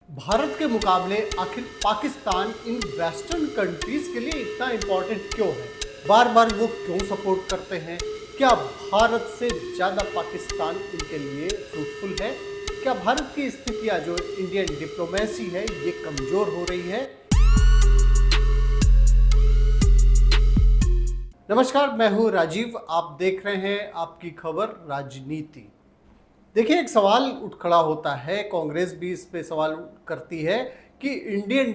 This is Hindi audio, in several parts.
भारत के मुकाबले आखिर पाकिस्तान इन वेस्टर्न कंट्रीज के लिए इतना इम्पोर्टेंट क्यों है? बार बार वो क्यों सपोर्ट करते हैं? क्या भारत से ज़्यादा पाकिस्तान इनके लिए फ्रूटफुल है? क्या भारत की स्थितियां जो इंडियन डिप्लोमेसी है ये कमज़ोर हो रही है? नमस्कार, मैं हूँ राजीव। आप देख रहे हैं आपकी खबर राजनीति। देखिए, एक सवाल उठ खड़ा होता है, कांग्रेस भी इस पे सवाल करती है कि इंडियन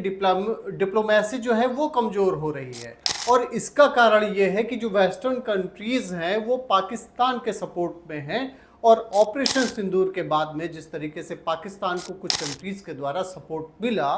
डिप्लोमेसी जो है वो कमज़ोर हो रही है और इसका कारण ये है कि जो वेस्टर्न कंट्रीज़ हैं वो पाकिस्तान के सपोर्ट में हैं और ऑपरेशन सिंदूर के बाद में जिस तरीके से पाकिस्तान को कुछ कंट्रीज़ के द्वारा सपोर्ट मिला,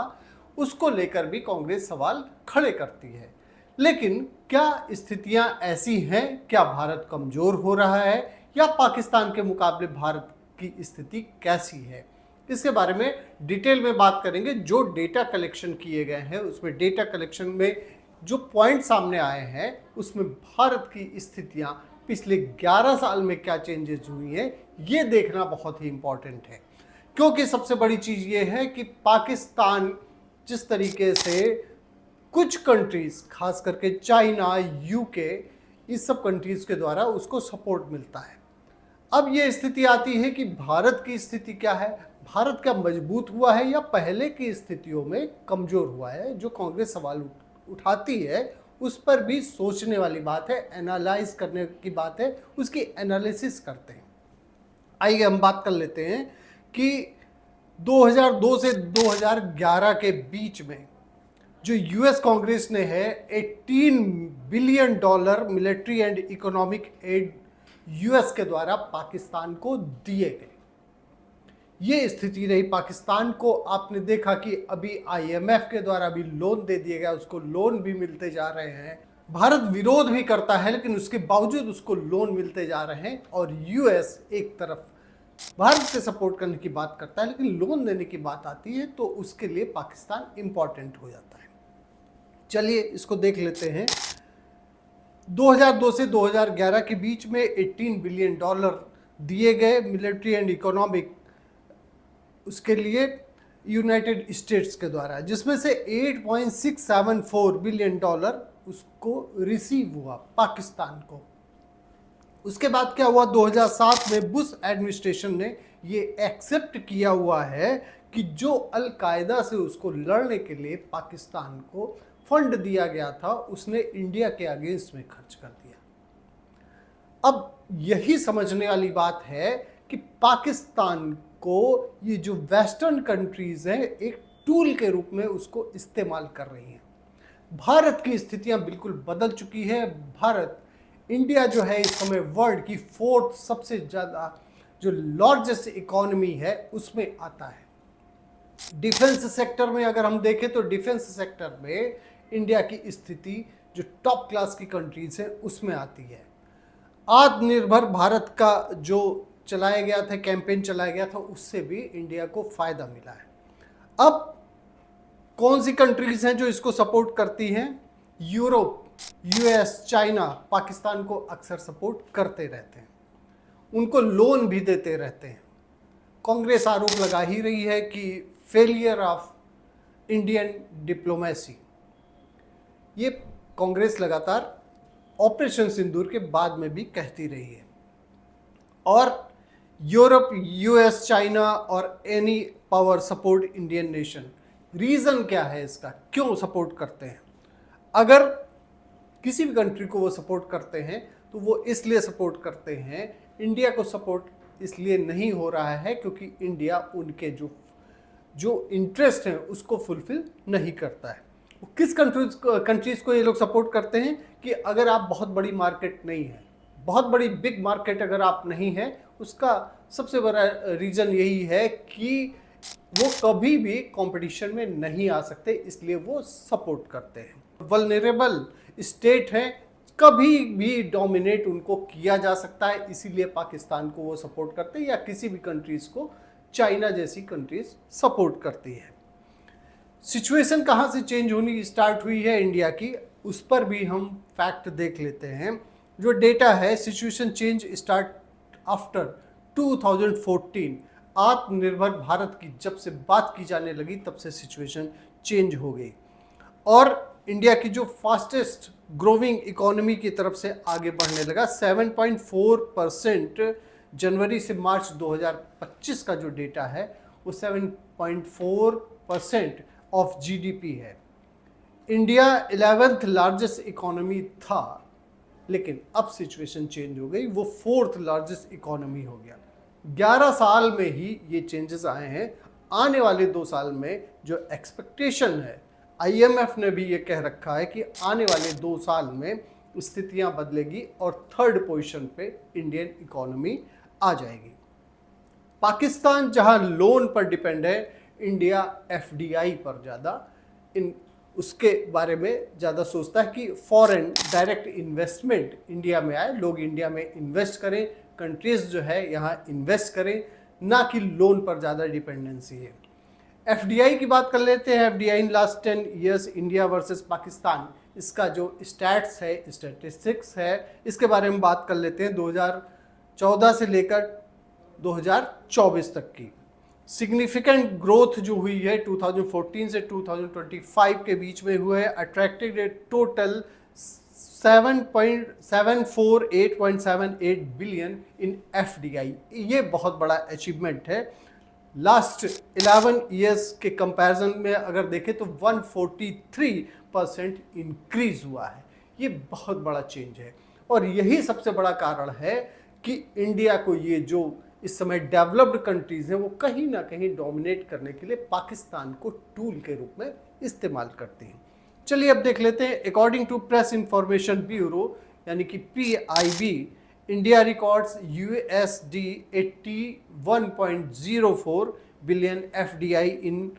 उसको लेकर भी कांग्रेस सवाल खड़े करती है। लेकिन क्या स्थितियां ऐसी हैं? क्या भारत कमज़ोर हो रहा है या पाकिस्तान के मुकाबले भारत की स्थिति कैसी है? इसके बारे में डिटेल में बात करेंगे। जो डेटा कलेक्शन किए गए हैं उसमें डेटा कलेक्शन में जो पॉइंट सामने आए हैं उसमें भारत की स्थितियां पिछले 11 साल में क्या चेंजेस हुई हैं ये देखना बहुत ही इम्पोर्टेंट है, क्योंकि सबसे बड़ी चीज़ ये है कि पाकिस्तान जिस तरीके से कुछ कंट्रीज़ खास करके चाइना, यूके, इस सब कंट्रीज़ के द्वारा उसको सपोर्ट मिलता है। अब ये स्थिति आती है कि भारत की स्थिति क्या है? भारत क्या मजबूत हुआ है या पहले की स्थितियों में कमज़ोर हुआ है? जो कांग्रेस सवाल उठाती है उस पर भी सोचने वाली बात है, एनालाइज करने की बात है, उसकी एनालिसिस करते हैं। आइए हम बात कर लेते हैं कि 2002 से 2011 के बीच में जो यूएस कांग्रेस ने है $18 billion military and economic aid US के द्वारा पाकिस्तान को दिए गए। ये स्थिति रही पाकिस्तान को। आपने देखा कि अभी आईएमएफ के द्वारा भी लोन दे दिया गया, उसको लोन भी मिलते जा रहे हैं। भारत विरोध भी करता है लेकिन उसके बावजूद उसको लोन मिलते जा रहे हैं और यूएस एक तरफ भारत से सपोर्ट करने की बात करता है लेकिन लोन देने की बात आती है तो उसके लिए पाकिस्तान इंपॉर्टेंट हो जाता है। चलिए इसको देख लेते हैं। 2002 से 2011 के बीच में $18 बिलियन दिए गए मिलिट्री एंड इकोनॉमिक, उसके लिए यूनाइटेड स्टेट्स के द्वारा, जिसमें से $8.674 बिलियन उसको रिसीव हुआ पाकिस्तान को। उसके बाद क्या हुआ? 2007 में बुश एडमिनिस्ट्रेशन ने ये एक्सेप्ट किया हुआ है कि जो अल कायदा से उसको लड़ने के लिए पाकिस्तान को फंड दिया गया था उसने इंडिया के अगेंस्ट में खर्च कर दिया। अब यही समझने वाली बात है कि पाकिस्तान को ये जो वेस्टर्न कंट्रीज हैं एक टूल के रूप में उसको इस्तेमाल कर रही हैं। भारत की स्थितियां बिल्कुल बदल चुकी है। भारत, इंडिया जो है इस समय वर्ल्ड की 4th सबसे ज़्यादा जो लार्जेस्ट इकोनॉमी है उसमें आता है। डिफेंस सेक्टर में अगर हम देखें तो डिफेंस सेक्टर में इंडिया की स्थिति जो टॉप क्लास की कंट्रीज है उसमें आती है। आत्मनिर्भर भारत का जो चलाया गया था, कैंपेन चलाया गया था, उससे भी इंडिया को फायदा मिला है। अब कौन सी कंट्रीज हैं जो इसको सपोर्ट करती हैं? यूरोप, यूएस, चाइना पाकिस्तान को अक्सर सपोर्ट करते रहते हैं, उनको लोन भी देते रहते हैं। कांग्रेस आरोप लगा ही रही है कि फेलियर ऑफ इंडियन डिप्लोमेसी। ये कांग्रेस लगातार ऑपरेशन सिंदूर के बाद में भी कहती रही है। और यूरोप, यूएस, चाइना और any power support Indian nation. Reason क्या है इसका? क्यों सपोर्ट करते हैं? अगर किसी भी कंट्री को वो सपोर्ट करते हैं तो वो इसलिए सपोर्ट करते हैं, इंडिया को सपोर्ट इसलिए नहीं हो रहा है क्योंकि इंडिया उनके जो इंटरेस्ट हैं उसको फुलफिल नहीं करता है। किस कंट्रीज़ को ये लोग सपोर्ट करते हैं कि अगर आप बहुत बड़ी मार्केट नहीं है, बहुत बड़ी बिग मार्केट अगर आप नहीं है, उसका सबसे बड़ा रीज़न यही है कि वो कभी भी कंपटीशन में नहीं आ सकते, इसलिए वो सपोर्ट करते हैं। वल्नरेबल स्टेट हैं, कभी भी डोमिनेट उनको किया जा सकता है, इसीलिए पाकिस्तान को वो सपोर्ट करते हैं या किसी भी कंट्रीज़ को चाइना जैसी कंट्रीज़ सपोर्ट करती है। सिचुएशन कहाँ से चेंज होनी स्टार्ट हुई है इंडिया की, उस पर भी हम फैक्ट देख लेते हैं। जो डेटा है, सिचुएशन चेंज स्टार्ट आफ्टर 2014। आत्मनिर्भर भारत की जब से बात की जाने लगी तब से सिचुएशन चेंज हो गई और इंडिया की जो फास्टेस्ट ग्रोइंग इकोनॉमी की तरफ से आगे बढ़ने लगा। 7.4% जनवरी से मार्च 2025 का जो डेटा है वो 7.4% ऑफ जीडीपी है। इंडिया 11th लार्जेस्ट इकोनॉमी था, लेकिन अब सिचुएशन चेंज हो गई, वो 4th लार्जेस्ट इकोनॉमी हो गया। 11 साल में ही ये चेंजेस आए हैं। आने वाले 2 साल में जो एक्सपेक्टेशन है, IMF ने भी ये कह रखा है कि आने वाले 2 साल में स्थितियां बदलेगी और 3rd पोजीशन पे इंडियन इकोनॉमी आ जाएगी। पाकिस्तान जहां लोन पर डिपेंड है, इंडिया FDI पर ज़्यादा उसके बारे में ज़्यादा सोचता है कि फॉरेन डायरेक्ट इन्वेस्टमेंट इंडिया में आए, लोग इंडिया में इन्वेस्ट करें, कंट्रीज़ जो है यहाँ इन्वेस्ट करें, ना कि लोन पर ज़्यादा डिपेंडेंसी है। FDI की बात कर लेते हैं। FDI in last 10 years India versus Pakistan, इसका जो स्टैट्स है, स्टैटिस्टिक्स है, इसके बारे में बात कर लेते हैं। 2014 से लेकर 2024 तक की सिग्निफिकेंट ग्रोथ जो हुई है 2014 से 2025 के बीच में हुआ है, attracted A total 748.78 billion in FDI। ये बहुत बड़ा अचीवमेंट है। लास्ट 11 ईयर्स के कंपैरिजन में अगर देखें तो 143% इंक्रीज हुआ है। ये बहुत बड़ा चेंज है और यही सबसे बड़ा कारण है कि इंडिया को ये जो इस समय डेवलप्ड कंट्रीज हैं वो कहीं ना कहीं डोमिनेट करने के लिए पाकिस्तान को टूल के रूप में इस्तेमाल करते हैं। चलिए अब देख लेते हैं। According to press information bureau यानी कि PIB, India records USD 81.04 billion FDI in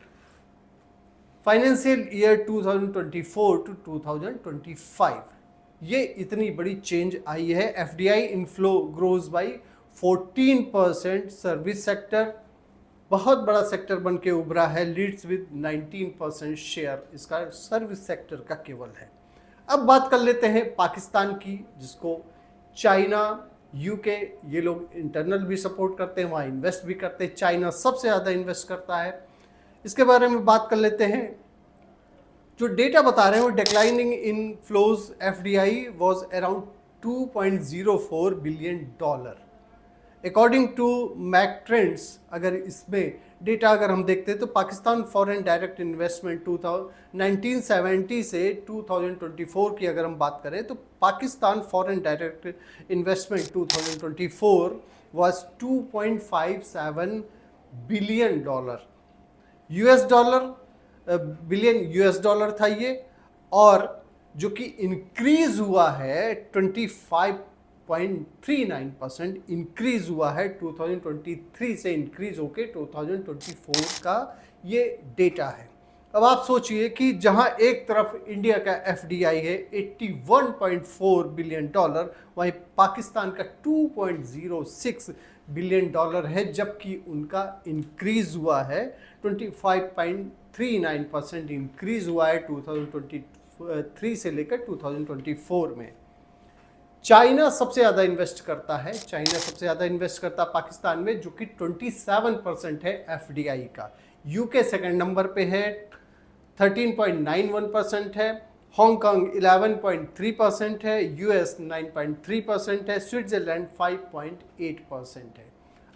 financial year 2024 to 2025। ये इतनी बड़ी चेंज आई है। FDI inflow grows by 14%। Service sector बहुत बड़ा सेक्टर बन के उभरा है, लीड्स विद 19% शेयर इसका सर्विस सेक्टर का केवल है। अब बात कर लेते हैं पाकिस्तान की, जिसको चाइना, UK ये लोग इंटरनल भी सपोर्ट करते हैं, वहाँ इन्वेस्ट भी करते हैं। चाइना सबसे ज़्यादा इन्वेस्ट करता है। इसके बारे में बात कर लेते हैं। जो डेटा बता रहे हैं वो declining inflows FDI was around $2.04 billion. According to Mac Trends, अगर इसमें डेटा अगर हम देखते हैं तो पाकिस्तान फॉरेन डायरेक्ट इन्वेस्टमेंट 1970 से 2024 की अगर हम बात करें तो Pakistan foreign direct investment 2024 was $2.57 billion. US dollar था ये, और जो कि इंक्रीज हुआ है 25.39% इंक्रीज हुआ है 2023 से इंक्रीज होके 2024 का ये डेटा है। अब आप सोचिए कि जहां एक तरफ इंडिया का FDI है 81.4 बिलियन डॉलर, वहीं पाकिस्तान का 2.06 बिलियन डॉलर है, जबकि उनका इंक्रीज हुआ है 25.39% इंक्रीज हुआ है 2023 से लेकर 2024 में। चाइना सबसे ज़्यादा इन्वेस्ट करता है, पाकिस्तान में, जो कि 27% है FDI का। UK सेकंड नंबर पे है, 13.91% है। हांगकांग 11.3% है। US 9.3% है। स्विट्जरलैंड 5.8% है।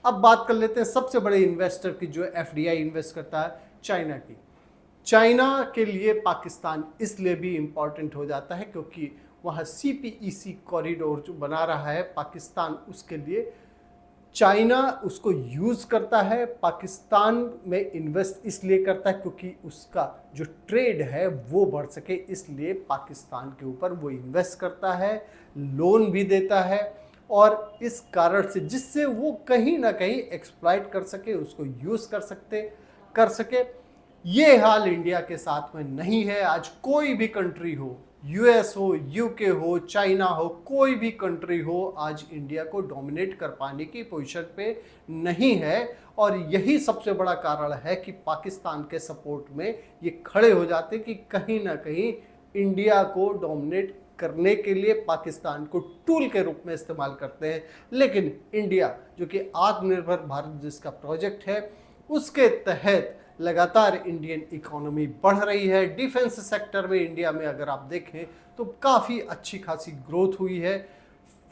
अब बात कर लेते हैं सबसे बड़े इन्वेस्टर की जो FDI इन्वेस्ट करता है, चाइना की। चाइना के लिए पाकिस्तान इसलिए भी इम्पॉर्टेंट हो जाता है क्योंकि वहाँ CPEC कॉरिडोर जो बना रहा है पाकिस्तान, उसके लिए चाइना उसको यूज़ करता है। पाकिस्तान में इन्वेस्ट इसलिए करता है क्योंकि उसका जो ट्रेड है वो बढ़ सके, इसलिए पाकिस्तान के ऊपर वो इन्वेस्ट करता है, लोन भी देता है, और इस कारण से जिससे वो कहीं ना कहीं एक्सप्लॉइट कर सके, उसको यूज़ कर सके। ये हाल इंडिया के साथ में नहीं है। आज कोई भी कंट्री हो, US हो, UK हो, चाइना हो, कोई भी कंट्री हो, आज इंडिया को डोमिनेट कर पाने की पोजीशन पे नहीं है, और यही सबसे बड़ा कारण है कि पाकिस्तान के सपोर्ट में ये खड़े हो जाते कि कहीं ना कहीं इंडिया को डोमिनेट करने के लिए पाकिस्तान को टूल के रूप में इस्तेमाल करते हैं। लेकिन इंडिया, जो कि आत्मनिर्भर भारत जिसका प्रोजेक्ट है, उसके तहत लगातार इंडियन इकोनॉमी बढ़ रही है। डिफेंस सेक्टर में इंडिया में अगर आप देखें तो काफ़ी अच्छी खासी ग्रोथ हुई है।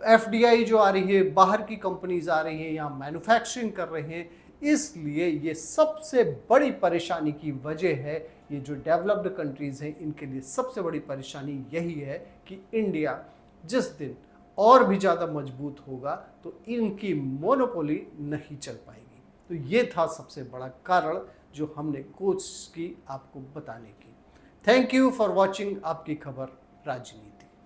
एफडीआई जो आ रही है, बाहर की कंपनीज आ रही हैं, यहाँ मैन्युफैक्चरिंग कर रहे हैं। इसलिए ये सबसे बड़ी परेशानी की वजह है, ये जो डेवलप्ड कंट्रीज़ हैं इनके लिए सबसे बड़ी परेशानी यही है कि इंडिया जिस दिन और भी ज़्यादा मजबूत होगा तो इनकी मोनोपोली नहीं चल पाएगी। तो ये था सबसे बड़ा कारण जो हमने कोशिश की आपको बताने की। थैंक यू फॉर वॉचिंग आपकी खबर राजनीति।